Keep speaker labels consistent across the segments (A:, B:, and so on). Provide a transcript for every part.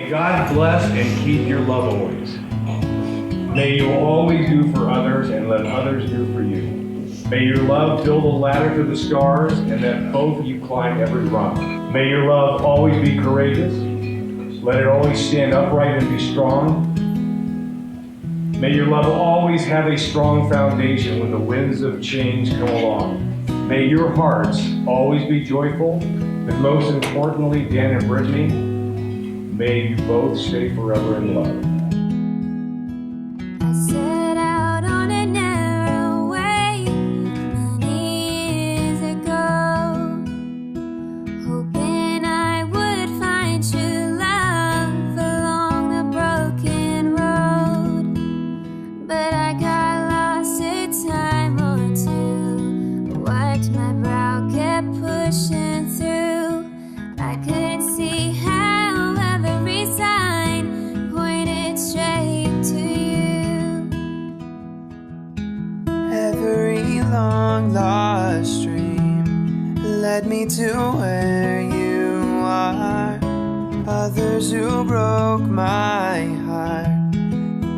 A: May God bless and keep your love always. May you always do for others and let others do for you. May your love build a ladder to the stars and that both of you climb every rung. May your love always be courageous. Let it always stand upright and be strong. May your love always have a strong foundation when the winds of change come along. May your hearts always be joyful, but most importantly, Dan and Brittney, may you both stay forever in love.
B: I set out on a narrow way many years ago, hoping I would find true love along the broken road. But I got lost a time or two, wiped my brow, kept pushing through. I couldn't see how every sign pointed straight to you.
C: Every long lost dream led me to where you are. Others who broke my heart,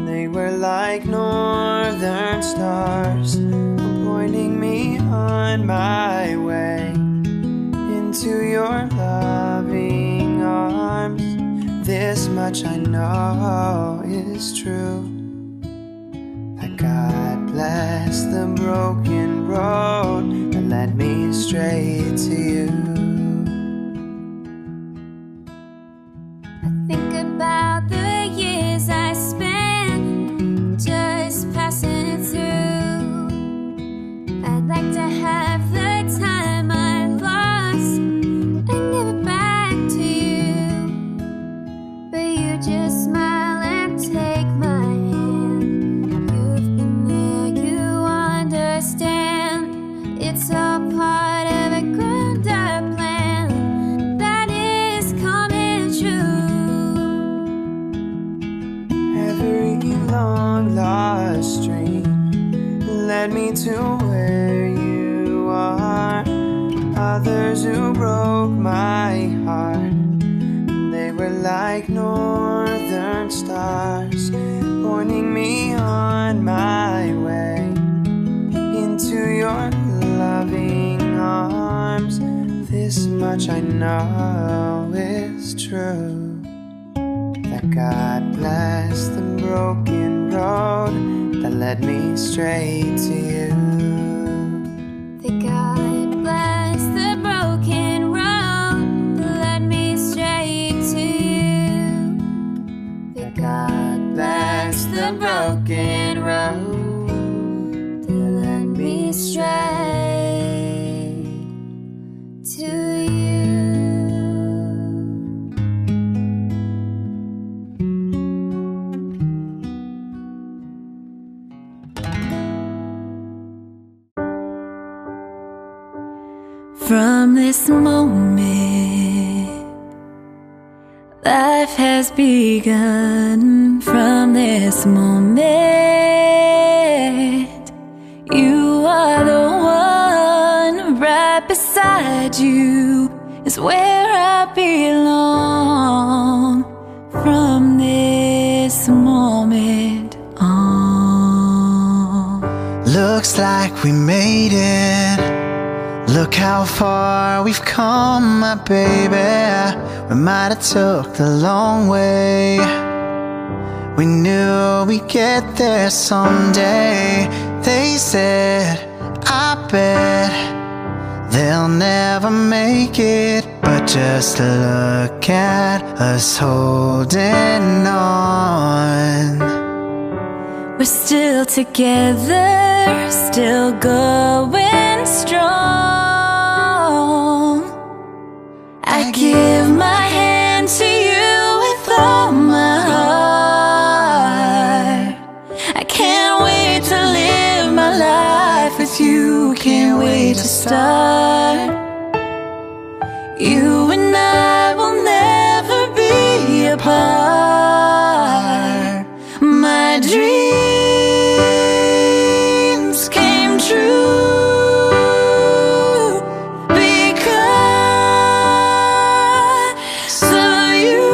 C: they were like northern stars, pointing me on my way into your loving arms. This much I know is true, that God bless the broken road that led me straight to you.
B: I think about the years I spent just passing through. I'd like to have the time I lost and give it back to you, but you just smile and take my hand. You've been there, you understand. It's all part of a grander plan that is coming true.
C: Every long lost dream led me to where you are. Others who broke my heart, they were like northern stars, pointing me on my way into your loving arms. This much I know is true, that God bless the broken road that led me straight to you.
B: That God bless the broken road that led me straight to you. That God bless the broken road that led me straight to you.
D: From this moment, life has begun. From this moment, you are the one. Right beside you is where I belong. From this moment on.
C: Looks like we made it. Look how far we've come, my baby. We might have took the long way. We knew we'd get there someday. They said, I bet they'll never make it. But just look at us holding on.
D: We're still together, still going strong. I give my hand to you with all my heart. I can't wait to live my life with you. Can't wait to start. You and I will never be apart. My dreams came true. Because of you.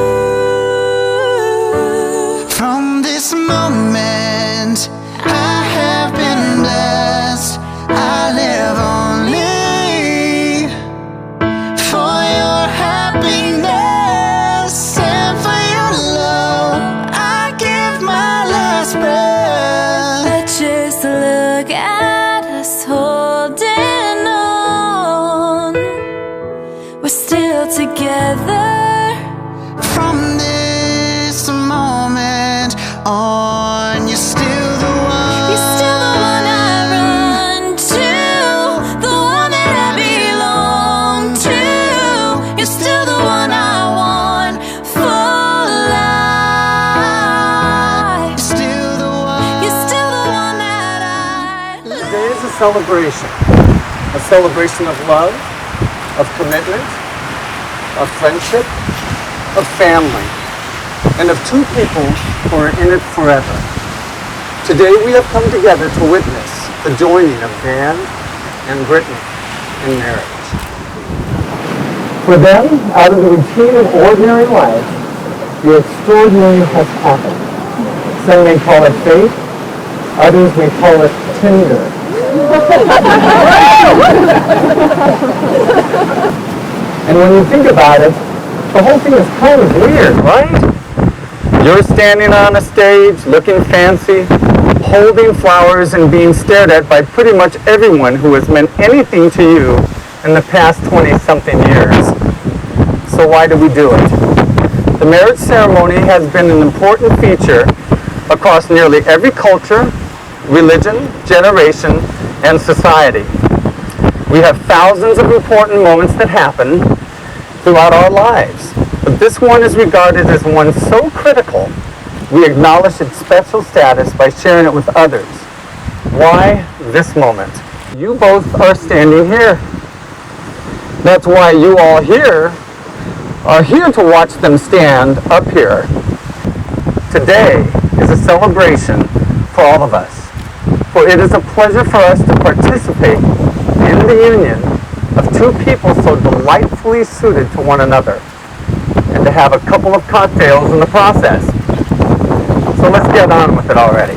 E: celebration of love, of commitment, of friendship, of family, and of two people who are in it forever. Today we have come together to witness the joining of Dan and Brittney in marriage. For them, out of the routine of ordinary life, the extraordinary has happened. Some may call it fate, others may call it Tinder. And when you think about it, the whole thing is kind of weird, right? You're standing on a stage, looking fancy, holding flowers and being stared at by pretty much everyone who has meant anything to you in the past 20-something years. So why do we do it? The marriage ceremony has been an important feature across nearly every culture, religion, generation, and society. We have thousands of important moments that happen throughout our lives, but this one is regarded as one so critical, we acknowledge its special status by sharing it with others. Why this moment? You both are standing here. That's why you all here are here to watch them stand up here. Today is a celebration for all of us, for it is a pleasure for us to participate in the union of two people so delightfully suited to one another, and to have a couple of cocktails in the process. So let's get on with it already.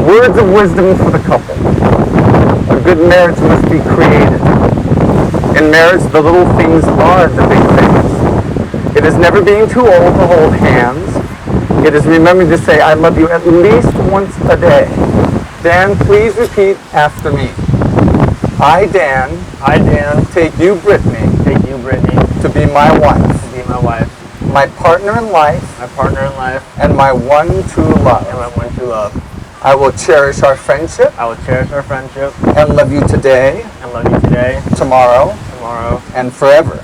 E: Words of wisdom for the couple. A good marriage must be created. In marriage, the little things are the big things. It is never being too old to hold hands. It is remembering to say, I love you at least once a day. Dan, please repeat after me. I, Dan, take you, Brittney, to be my wife, my partner in life, and my one true love. I will cherish our friendship, and love you today, tomorrow, and forever.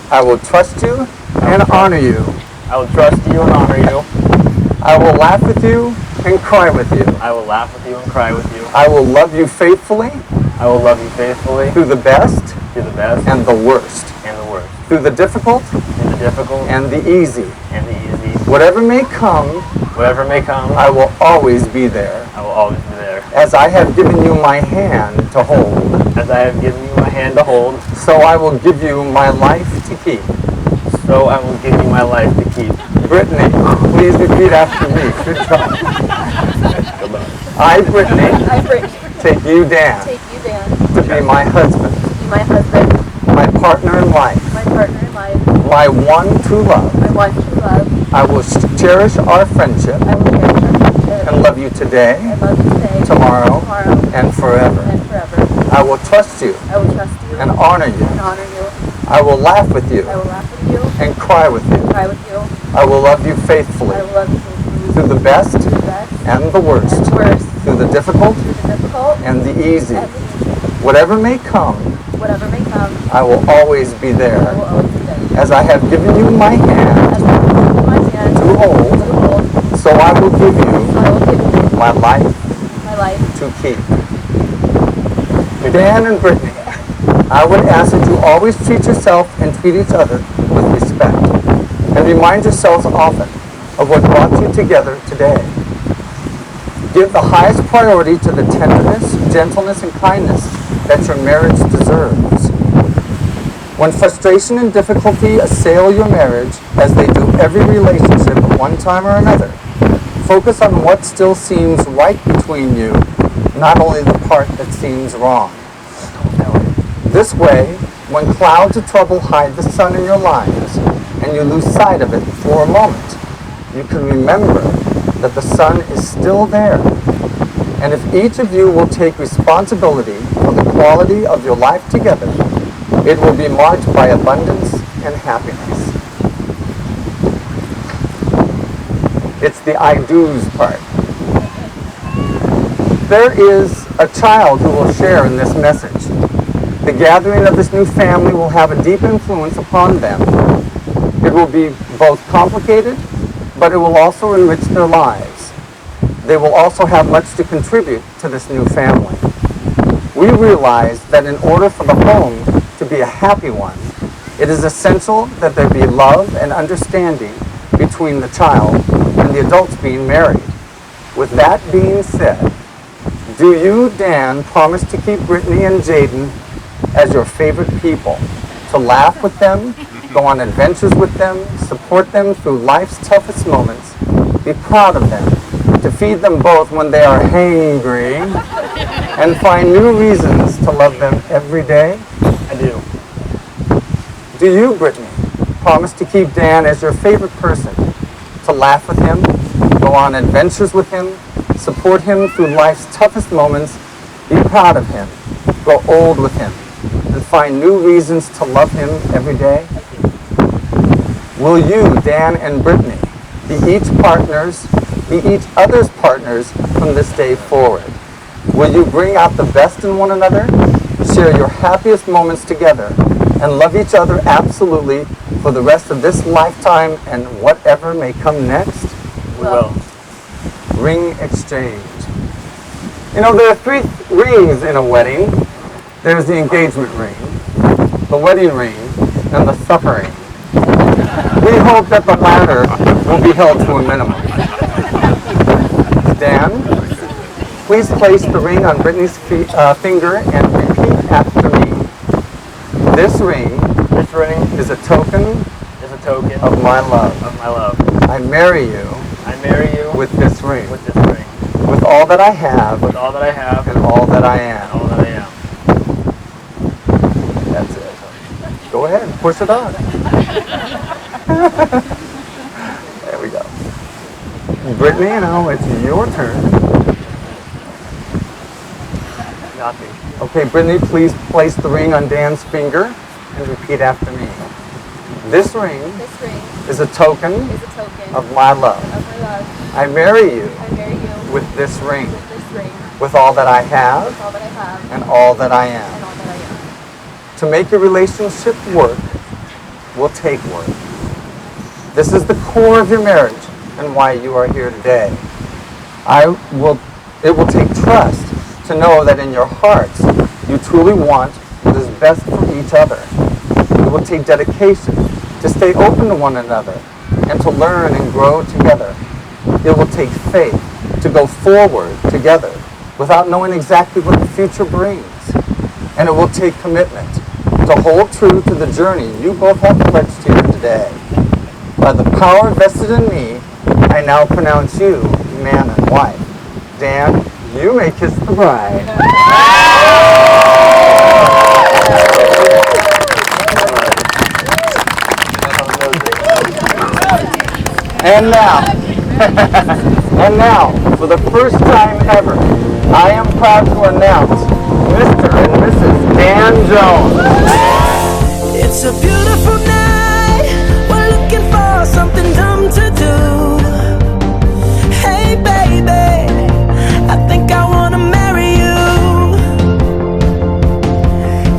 E: I will trust you and honor you. I will laugh with you and cry with you. I will love you faithfully. Through the best and the worst. Through the difficult and the easy. Whatever may come, I will always be there. As I have given you my hand to hold, so I will give you my life to keep. Brittney, please repeat after me. Good job. I, Brittney, take you, Dan, to be my husband, my partner in life, my one true love. I will cherish our friendship and love you today, tomorrow, and forever. I will trust you and honor you. I will laugh with you and cry with you. I will love you faithfully through the best and the worst, through the difficult and the easy. Whatever may come, I will always be there. As I have given you my hand to hold, so I will give you my life to keep. Dan and Brittney, I would ask that you always treat yourself and treat each other with respect, and remind yourselves often of what brought you together today. Give the highest priority to the tenderness, gentleness, and kindness that your marriage deserves. When frustration and difficulty assail your marriage, as they do every relationship at one time or another, focus on what still seems right between you, not only the part that seems wrong. This way, when clouds of trouble hide the sun in your lives, and you lose sight of it for a moment, you can remember that the sun is still there. And if each of you will take responsibility for the quality of your life together, it will be marked by abundance and happiness. It's the I do's part. There is a child who will share in this message. The gathering of this new family will have a deep influence upon them. It will be both complicated, but it will also enrich their lives. They will also have much to contribute to this new family. we realized that in order for the home to be a happy one, it is essential that there be love and understanding between the child and the adults being married. With that being said, do you, Dan, promise to keep Brittney and Jaden as your favorite people, to laugh with them, go on adventures with them, support them through life's toughest moments, be proud of them, to feed them both when they are hangry, and find new reasons to love them every day?
F: I do.
E: Do you, Brittney, promise to keep Dan as your favorite person, to laugh with him, go on adventures with him, support him through life's toughest moments, be proud of him, grow old with him, and find new reasons to love him every day? Will you, Dan and Brittney, be each other's partners from this day forward? Will you bring out the best in one another, share your happiest moments together, and love each other absolutely for the rest of this lifetime and whatever may come next?
F: We will.
E: Ring exchange. You know, there are 3 rings in a wedding. There's the engagement ring, the wedding ring, and the supper ring. We hope that the latter will be held to a minimum. Dan, please place the ring on Brittney's finger and repeat after me. This ring is a token of my love. I marry you with this ring. With all that I have. And all that I am. That's it. Go ahead and push it on. There we go. Brittney, now it's your turn.
F: Nothing.
E: Okay, Brittney, please place the ring on Dan's finger and repeat after me. This ring is a token of my love. I marry you with this ring. With all that I have and all that I am. To make your relationship work will take work. This is the core of your marriage and why you are here today. It will take trust to know that in your hearts you truly want what is best for each other. It will take dedication to stay open to one another and to learn and grow together. It will take faith to go forward together without knowing exactly what the future brings. And it will take commitment to hold true to the journey you both have pledged here today. By the power vested in me, I now pronounce you man and wife. Dan, you may kiss the bride. And now, for the first time ever, I am proud to announce Mr. and Mrs. Dan Jones.
D: It's a beautiful night. We're looking for something dumb to do. Hey baby, I think I wanna marry you.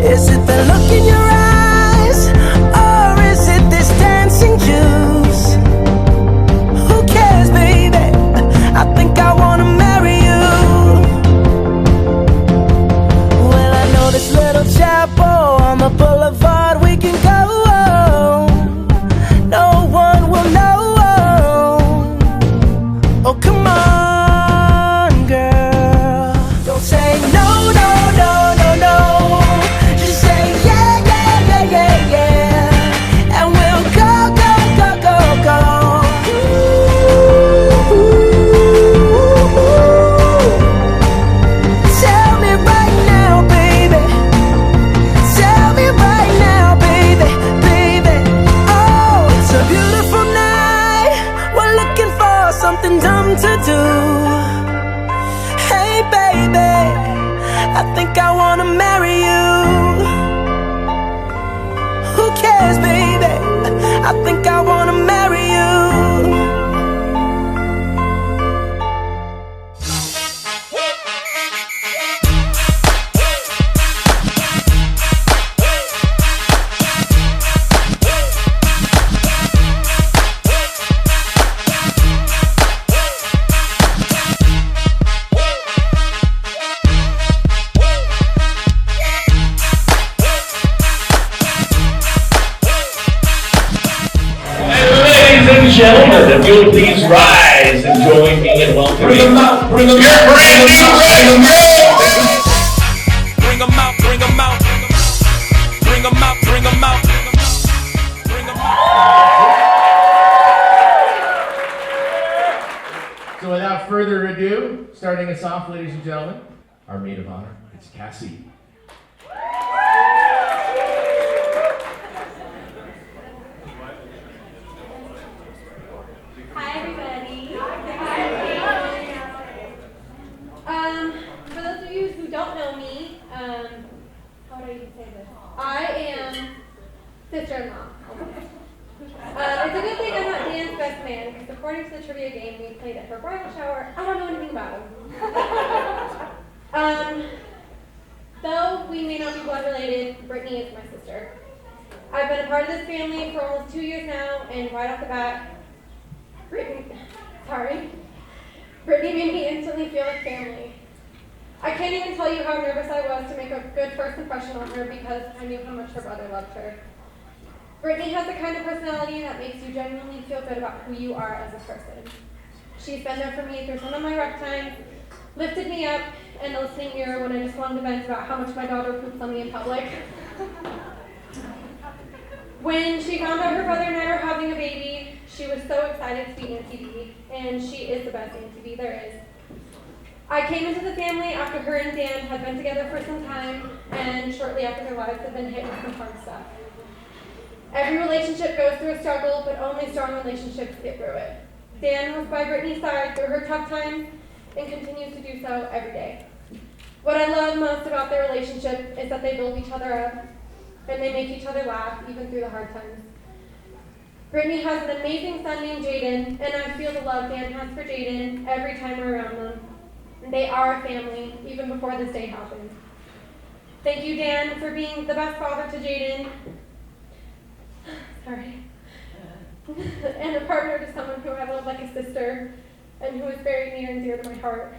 D: Is it the look in your eyes, or is it this dancing juice? Who cares, baby? I think I wanna marry you. Well, I know this little chapel on the boulevard we can go. No one will know. Oh, come on, girl. Don't say no, no, no, no, no. Just say yeah, yeah, yeah, yeah, yeah. And we'll go, go, go, go, go. Tell me right now, baby. Tell me right now, baby, baby. Oh, it's a beautiful night. We're looking for something dumb to do. Hey baby, I think I wanna marry you. Who cares, baby? I think I wanna marry you.
G: and gentlemen, if you'll please rise and join me in welcoming your brand new wedding girl.
H: Bring 'em out, bring 'em out. Bring 'em out, bring 'em out. Bring 'em out.
I: So without further ado, starting us off, ladies and gentlemen, our maid of honor, it's Cassie.
J: Hi everybody. For those of you who don't know me, how do I even say this? I am sister-in-law. It's a good thing I'm not Dan's best man, because according to the trivia game we played at her bridal shower, I don't know anything about him. Though we may not be blood related, Brittney is my sister. I've been a part of this family for almost 2 years now, and right off the bat, Brittney made me instantly feel like family. I can't even tell you how nervous I was to make a good first impression on her because I knew how much her brother loved her. Brittney has the kind of personality that makes you genuinely feel good about who you are as a person. She's been there for me through some of my rough times, lifted me up, and a listening ear when I just wanted to vent about how much my daughter poops on me in public. When she found out her brother and I were having a baby, she was so excited to be Auntie B, and she is the best Auntie B there is. I came into the family after her and Dan had been together for some time, and shortly after their lives had been hit with some hard stuff. Every relationship goes through a struggle, but only strong relationships get through it. Dan was by Brittney's side through her tough times, and continues to do so every day. What I love most about their relationship is that they build each other up, and they make each other laugh even through the hard times. Brittney has an amazing son named Jaden, and I feel the love Dan has for Jaden every time we're around them. They are a family, even before this day happened. Thank you, Dan, for being the best father to Jaden. Sorry. And a partner to someone who I love like a sister, and who is very near and dear to my heart.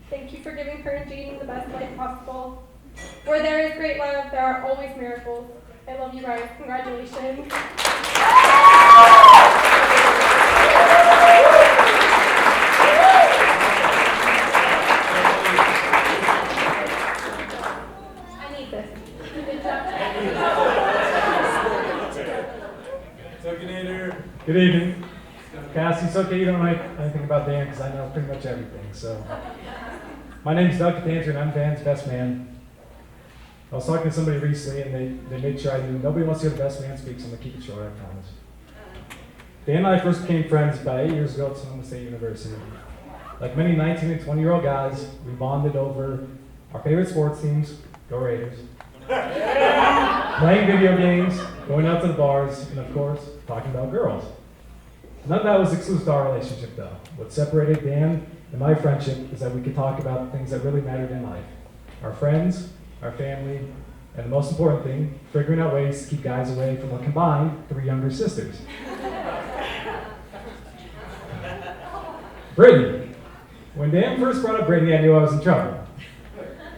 J: Thank you for giving her and Jaden the best life possible. Where there is great love, there are always miracles. I love you guys. Congratulations. I need this.
K: Good evening. Cassie, it's okay you don't know anything about Dan because I know pretty much everything. So, my name's Dr. Tanzer and I'm Dan's best man. I was talking to somebody recently and they made sure I knew nobody wants to hear the best man speak, so I'm going to keep it short, I promise. Dan and I first became friends about 8 years ago at Sonoma State University. Like many 19 and 20-year-old guys, we bonded over our favorite sports teams, go Raiders, playing video games, going out to the bars, and of course, talking about girls. None of that was exclusive to our relationship though. What separated Dan and my friendship is that we could talk about things that really mattered in life. Our friends, our family, and the most important thing, figuring out ways to keep guys away from what combined 3 younger sisters. Brittney. When Dan first brought up Brittney, I knew I was in trouble.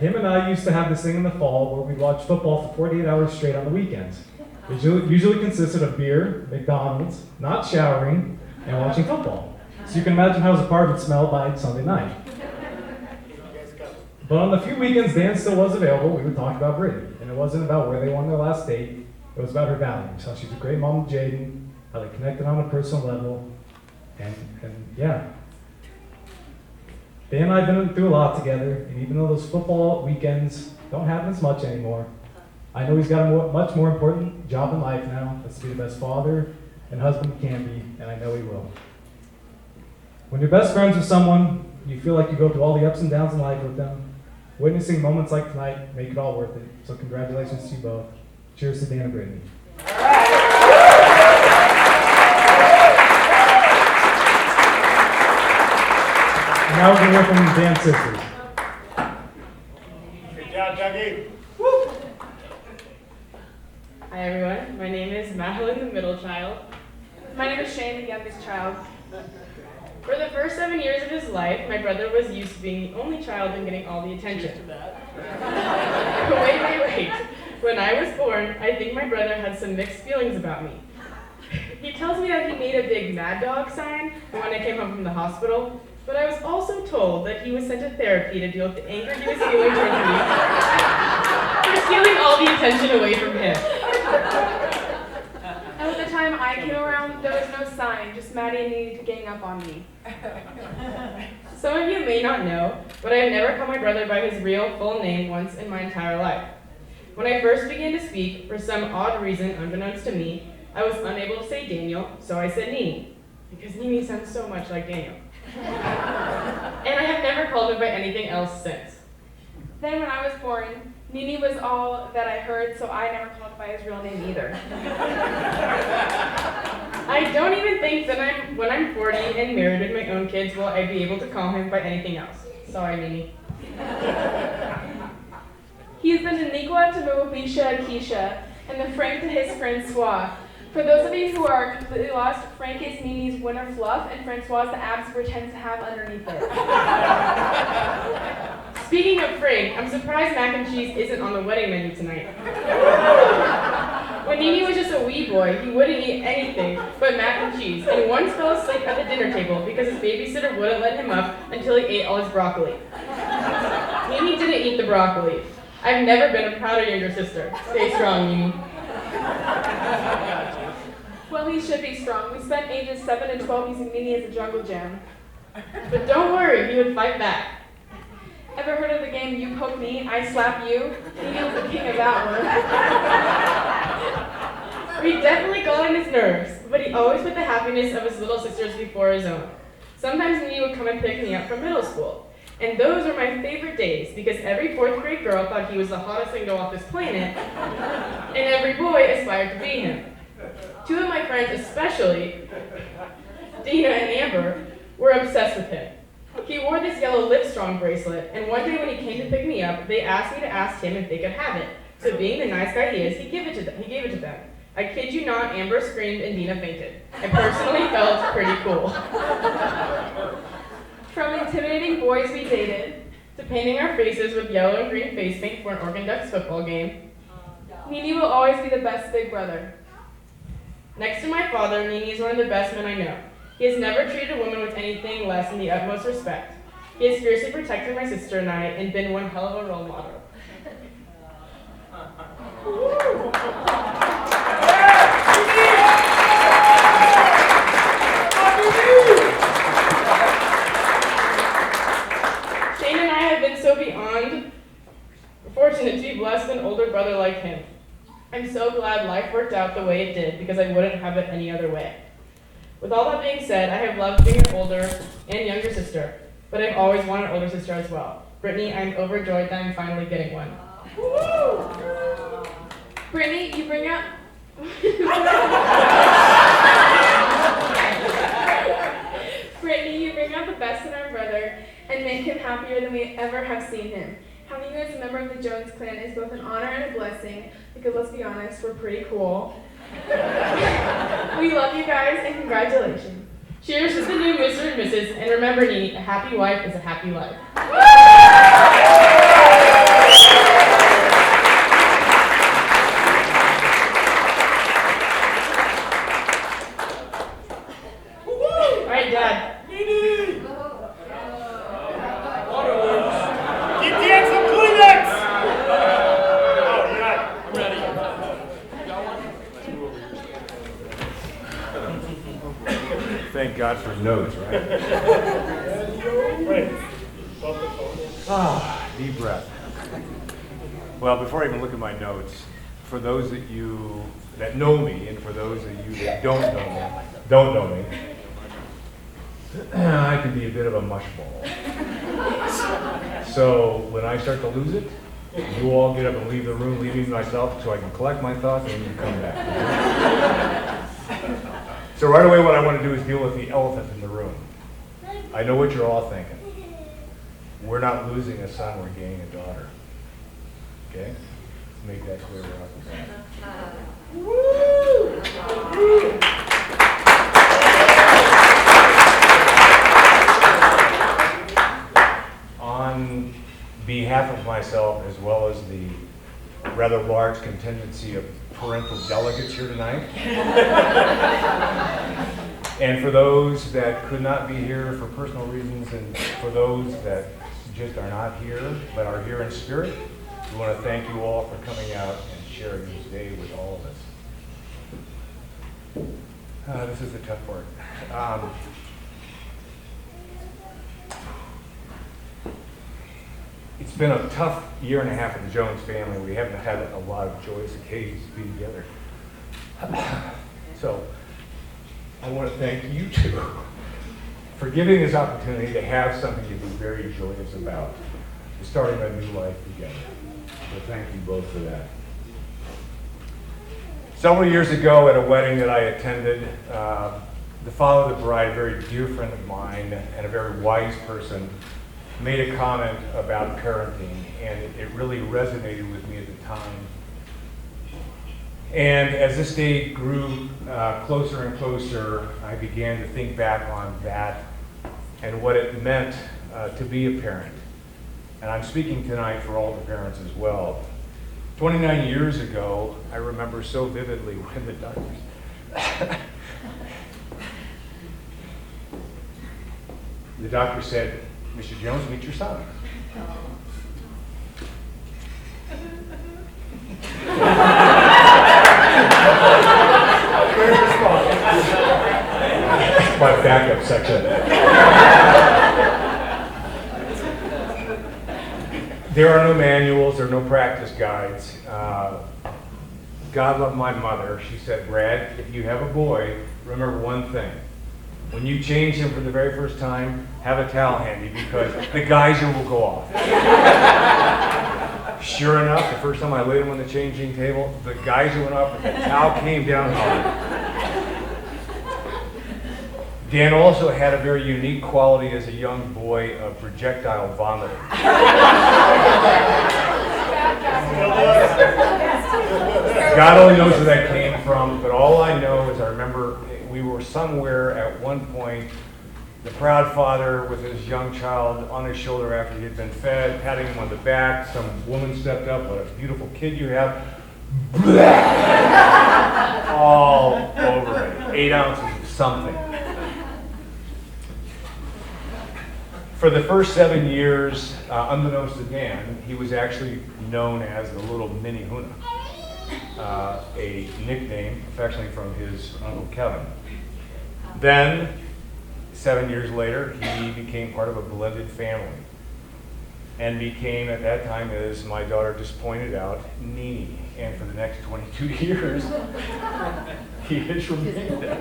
K: Him and I used to have this thing in the fall where we'd watch football for 48 hours straight on the weekends. It usually consisted of beer, McDonald's, not showering, and watching football. So you can imagine how his apartment smelled by Sunday night. But on the few weekends Dan still was available, we would talk about Brittney. And it wasn't about where they won their last date, it was about her values, how she's a great mom to Jaden, how they connected on a personal level, and yeah. Dan and I have been through a lot together, and even though those football weekends don't happen as much anymore, I know he's got a much more important job in life now. That's to be the best father and husband he can be, and I know he will. When you're best friends with someone, you feel like you go through all the ups and downs in life with them. Witnessing moments like tonight make it all worth it. So congratulations to you both. Cheers to Dan and Brittney. And now we're going to hear from Dan's sisters.
L: Good job, Dougie.
M: Hi everyone, my name is Madeline, the middle child.
N: My name is Shane, the youngest child.
M: For the first 7 years of his life, my brother was used to being the only child and getting all the attention. Wait. When I was born, I think my brother had some mixed feelings about me. He tells me that he made a big mad dog sign when I came home from the hospital, but I was also told that he was sent to therapy to deal with the anger he was feeling towards me for stealing all the attention away from him.
N: And at the time I came around, there was no sign, just Maddie and Nene to gang up on me.
M: Some of you may not know, but I have never called my brother by his real full name once in my entire life. When I first began to speak, for some odd reason unbeknownst to me, I was unable to say Daniel, so I said Nene, because Nene sounds so much like Daniel. And I have never called him by anything else since.
N: Then when I was born, Nene was all that I heard, so I never called him by his real name either.
M: I don't even think that when I'm 40 and married with my own kids will I be able to call him by anything else. Sorry, Nene.
N: He's the Naniqua to Moabisha Keisha, and the Frank to his Francois. For those of you who are completely lost, Frank is Nene's winter fluff, and Francois is the abs he pretends to have underneath it.
M: Speaking of Frank, I'm surprised mac and cheese isn't on the wedding menu tonight. When Nene was just a wee boy, he wouldn't eat anything but mac and cheese, and once fell asleep at the dinner table because his babysitter wouldn't let him up until he ate all his broccoli. Nene didn't eat the broccoli. I've never been a prouder younger sister. Stay strong, Nene.
N: Well, he should be strong. We spent ages 7 and 12 using Nene as a jungle gym.
M: But don't worry, he would fight back.
N: Ever heard of the game You Poke Me, I Slap You? Nene was the king of that one.
M: We definitely got on his nerves, but he always put the happiness of his little sisters before his own. Sometimes Nene would come and pick me up from middle school. And those were my favorite days because every 4th grade girl thought he was the hottest thing off this planet, and every boy aspired to be him. 2 of my friends especially, Dina and Amber, were obsessed with him. He wore this yellow Livestrong bracelet, and one day when he came to pick me up, they asked me to ask him if they could have it. So being the nice guy he is, he gave it to them. I kid you not, Amber screamed and Dina fainted. I personally felt pretty cool.
N: From intimidating boys we dated,
M: to painting our faces with yellow and green face paint for an Oregon Ducks football game,
N: Nene will always be the best big brother.
M: Next to my father, Nene is one of the best men I know. He has never treated a woman with anything less than the utmost respect. He has fiercely protected my sister and I and been one hell of a role model. Shane and I have been so beyond fortunate to be blessed with an older brother like him. I'm so glad life worked out the way it did because I wouldn't have it any other way. With all that being said, I have loved being an older and younger sister, but I've always wanted an older sister as well. Brittney, I'm overjoyed that I'm finally getting one.
N: Brittney, you bring out... Brittney, you bring out the best in our brother and make him happier than we ever have seen him. Having you as a member of the Jones clan is both an honor and a blessing, because let's be honest, we're pretty cool. We love you guys, and congratulations.
M: Cheers to the new Mr. and Mrs., and remember, Nene, a happy wife is a happy life. All right, Dad.
G: Keep dancing, Kleenex! Oh, yeah, I'm ready.
A: Thank God for notes, right? Deep breath. Well, before I even look at my notes, for those of you that know me, and for those of you that don't know me, I can be a bit of a mushball. So when I start to lose it, you all get up and leave the room, leaving myself so I can collect my thoughts and you come back. So right away what I want to do is deal with the elephant in the room. I know what you're all thinking. We're not losing a son, we're gaining a daughter. Okay? Let's make that clear right off the bat. On behalf of myself as well as the rather large contingency of parental delegates here tonight. And for those that could not be here for personal reasons, and for those that just are not here, but are here in spirit, we want to thank you all for coming out and sharing this day with all of us. This is the tough part. It's been a tough year and a half with the Jones family. We haven't had a lot of joyous occasions to be together. So I want to thank you two for giving this opportunity to have something to be very joyous about, starting a new life together. So thank you both for that. Several years ago at a wedding that I attended, the father of the bride, a very dear friend of mine and a very wise person, made a comment about parenting, and it really resonated with me at the time. And as this day grew closer and closer, I began to think back on that and what it meant to be a parent. And I'm speaking tonight for all the parents as well. 29 years ago, I remember so vividly when the doctor said, "Mr. Jones, meet your son." My backup section. There are no manuals, there are no practice guides. God loved my mother. She said, "Brad, if you have a boy, remember one thing. When you change him for the very first time, have a towel handy because the geyser will go off." Sure enough, the first time I laid him on the changing table, the geyser went off and the towel came down hard. Dan also had a very unique quality as a young boy of projectile vomiting. God only knows where that came from, but all I know is I remember we were somewhere at one point, the proud father with his young child on his shoulder after he had been fed, patting him on the back. Some woman stepped up, "What a beautiful kid you have." All over it. 8 ounces of something. For the first 7 years, unbeknownst to Dan, he was actually known as the little Mini Huna, a nickname affectionately from his Uncle Kevin. Then, 7 years later, he became part of a blended family and became, at that time, as my daughter just pointed out, Nini. And for the next 22 years, he has remained that.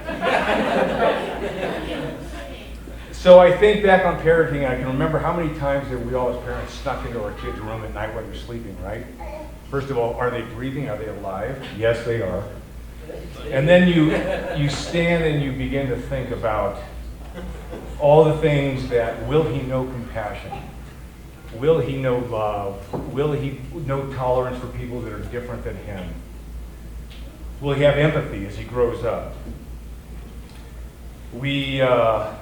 A: So I think back on parenting, and I can remember how many times that we all as parents snuck into our kids' room at night while they're sleeping, right? First of all, are they breathing? Are they alive? Yes, they are. And then you stand and you begin to think about all the things that, will he know compassion? Will he know love? Will he know tolerance for people that are different than him? Will he have empathy as he grows up? Will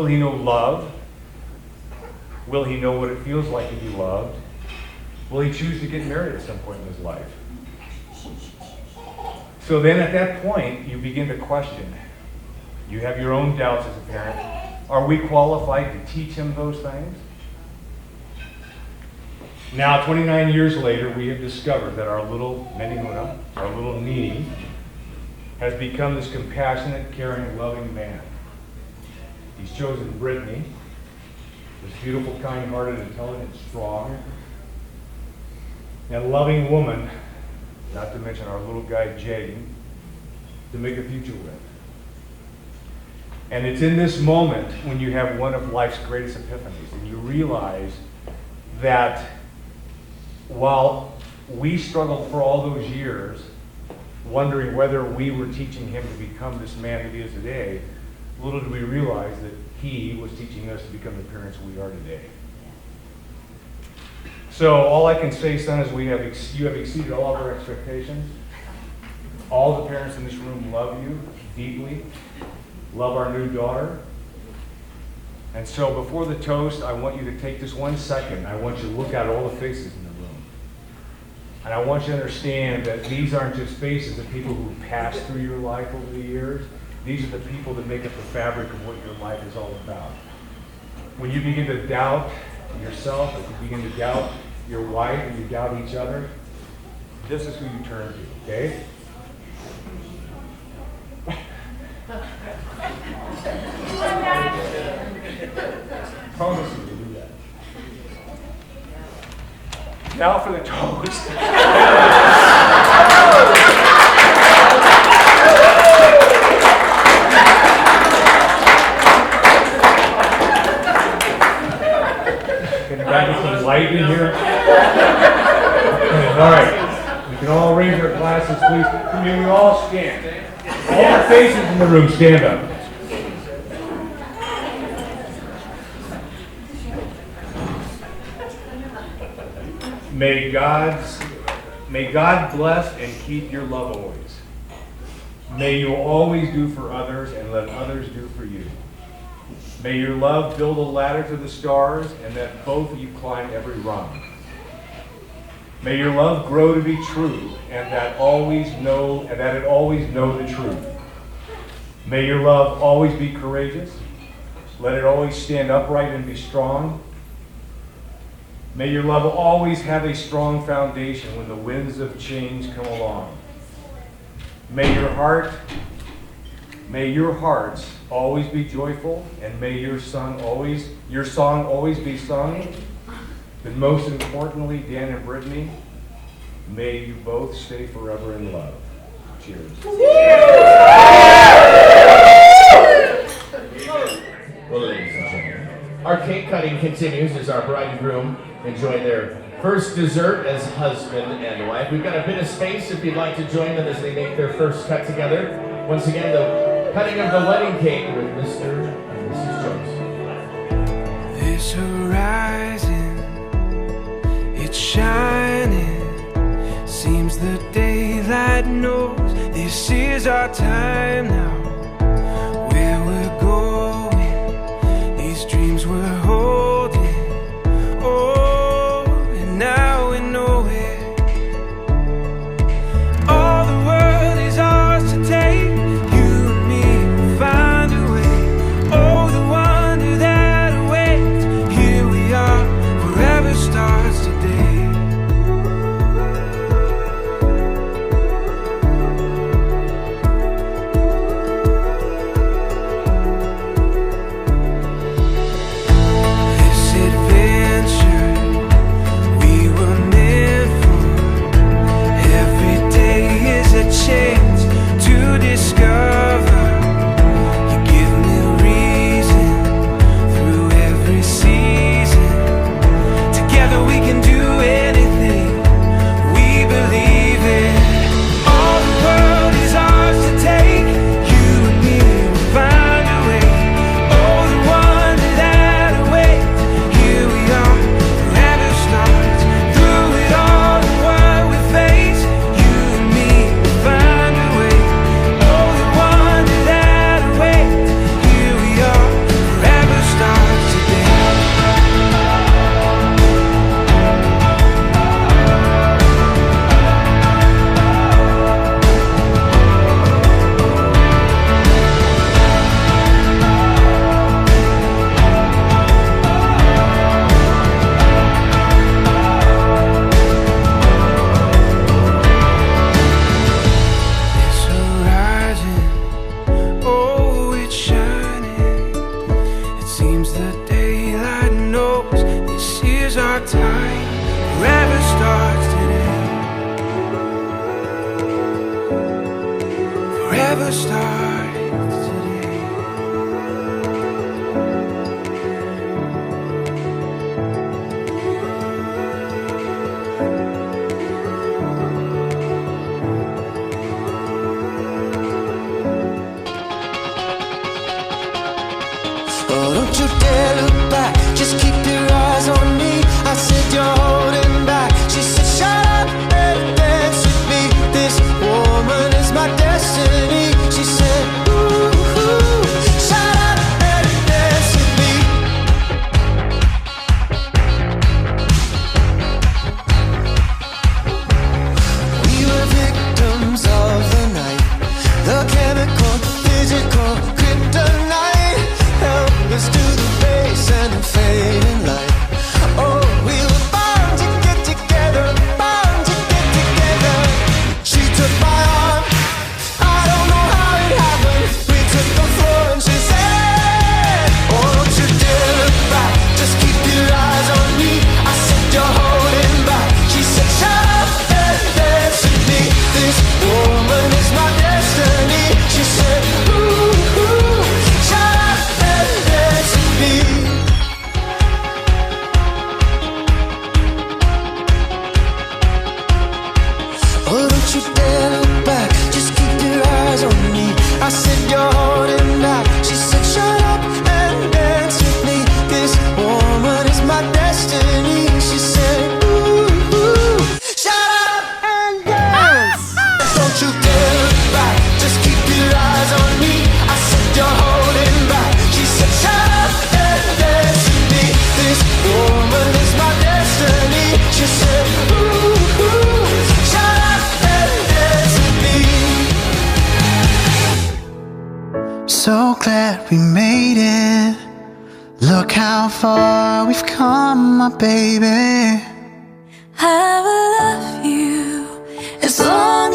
A: he know love? Will he know what it feels like to be loved? Will he choose to get married at some point in his life? So then at that point, you begin to question. You have your own doubts as a parent. Are we qualified to teach him those things? Now, 29 years later, we have discovered that our little Menihuna, our little Nini, has become this compassionate, caring, loving man. He's chosen Brittney, this beautiful, kind-hearted, intelligent, strong, and loving woman, not to mention our little guy Jaden, to make a future with. And it's in this moment when you have one of life's greatest epiphanies, and you realize that while we struggled for all those years, wondering whether we were teaching him to become this man that he is today, little did we realize that he was teaching us to become the parents we are today. So all I can say, son, is you have exceeded all of our expectations. All the parents in this room love you deeply, love our new daughter. And so before the toast, I want you to take this 1 second. I want you to look at all the faces in the room. And I want you to understand that these aren't just faces of people who passed through your life over the years. These are the people that make up the fabric of what your life is all about. When you begin to doubt yourself, if you begin to doubt your wife, and you doubt each other, this is who you turn to, okay? Promise you to do that. Now for the toast. Can I get some light in here? All right. We can all raise our glasses, please. Can we all stand? All the faces in the room, stand up. May God bless and keep your love always. May you always do for others and let others do for you. May your love build a ladder to the stars and that both of you climb every rung. May your love grow to be true and that it always know the truth. May your love always be courageous. Let it always stand upright and be strong. May your love always have a strong foundation when the winds of change come along. May your hearts always be joyful, and may your song always be sung. But most importantly, Dan and Brittney, may you both stay forever in love. Cheers.
I: Well, ladies and gentlemen, our cake cutting continues as our bride and groom enjoy their first dessert as husband and wife. We've got a bit of space if you'd like to join them as they make their first cut together. Once again, the cutting of the wedding cake with Mr. and Mrs. Jones.
D: This horizon, it's shining. Seems the daylight knows this is our time now. Where we're going, these dreams we're holding. Oh, and now we know it. All the world is ours to take. You and me will find a way. Oh, the wonder that awaits. Here we are, forever starts today. Chance to discover. You give me reason through every season. Together we can do anything we believe in. All the world is ours to take. You and me will find a way. Oh, the wonder that awaits. Here we are, forever starts. Through it all, the world we face. You and me. Find a way. Oh, the wonder that awaits. Here we are, forever starts today. This horizon, oh, it's shining. It seems the daylight knows this is our time. Forever starts today. Forever starts today.
C: Oh, don't you dare look back, just keep your eyes on me. I said you're holding back. She said shut up and dance with me. This woman is my destiny. She said ooh, shut up and dance with me. so glad we made it. Look how far we've come, my baby.
B: I will love you as long